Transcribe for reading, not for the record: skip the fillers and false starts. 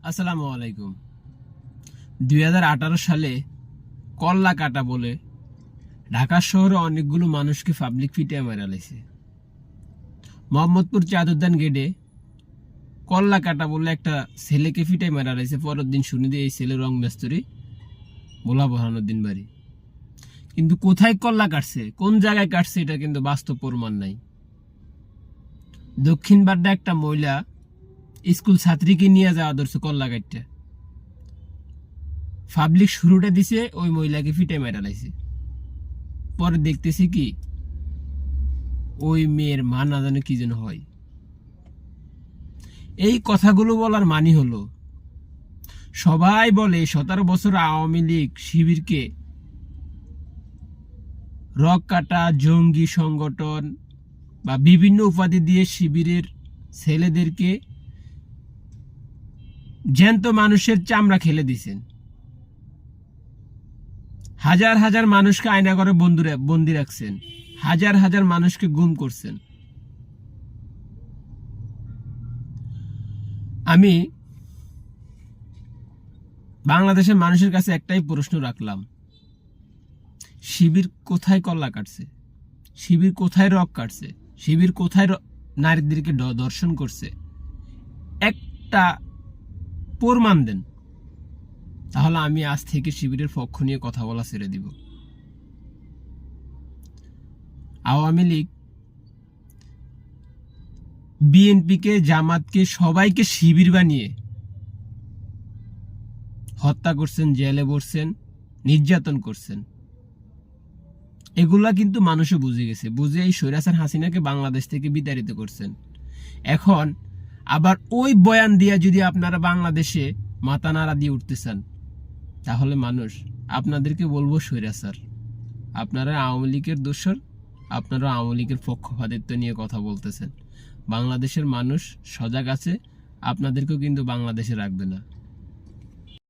আসসালামু আলাইকুম। 2018 সালে কল্লা কাটা বলে ঢাকা শহরে অনেকগুলো মানুষকে পাবলিক পিটিয়ে মেরে লাইছে। মোহাম্মদপুর চাঁদুদ্দান গেটে কল্লা কাটা বলে একটা ছেলেকে পিটিয়ে মেরা লাইছে। পরের দিন শুনে দিয়ে এই ছেলে রং মেস্তরি মোলা বহানোর দিন বাড়ি। কিন্তু কোথায় কল্লা কাটছে, কোন জায়গায় কাটছে, এটা কিন্তু বাস্তব প্রমাণ নাই। দক্ষিণ বাড্ডা একটা মহিলা স্কুল ছাত্রীকে নিয়ে যাওয়া ধরছে কল্লা কাটতে। পাবলিক শুরুটা দিছে, ওই মহিলাকে ফিটে মেরা লাইছে। পরে দেখতেছি কি ওই মেয়ের মা না জানে কি যেন হয়। এই কথাগুলো বলার মানি হলো, সবাই বলে 17 বছর আওয়ামী লীগ শিবিরকে রক কাটা জঙ্গি সংগঠন বা বিভিন্ন উপাধি দিয়ে শিবিরের ছেলেদেরকে জ্যান্ত মানুষের চামড়া খেলে দিছেন। হাজার হাজার মানুষকে আয়নাঘরে বন্দি রাখছেন, হাজার হাজার মানুষকে গুম করছেন। আমি বাংলাদেশের মানুষের কাছে একটাই প্রশ্ন রাখলাম, শিবির কোথায় কল্লা কাটছে? শিবির কোথায় রক কাটছে? শিবির কোথায় নারীদেরকে দর্শন করছে? একটা প্রমাণ দেন, তাহলে আমি আজ থেকে শিবিরের পক্ষ নিয়ে কথা বলা ছেড়ে দিব। আওয়ামী লীগ, বিএনপিকে, জামাতকে, সবাইকে শিবির বানিয়ে হত্যা করছেন, জেলে বসছেন, নির্যাতন করছেন। এগুলা কিন্তু মানুষও বুঝে গেছে, বুঝে এই স্বৈরাচার হাসিনাকে বাংলাদেশ থেকে বিতাড়িত করছেন। এখন আবার ওই বয়ান দিয়া যদি আপনারা বাংলাদেশে মাথা নাড়া দিয়ে উঠতে চান, তাহলে মানুষ আপনাদেরকে বলবো স্বৈরাচার। আপনারা আওয়ামী লীগের দোসর, আপনারা আওয়ামী লীগের পক্ষপাতিত্ব নিয়ে কথা বলতেছেন। বাংলাদেশের মানুষ সজাগ আছে, আপনাদেরকেও কিন্তু বাংলাদেশে রাখবে না।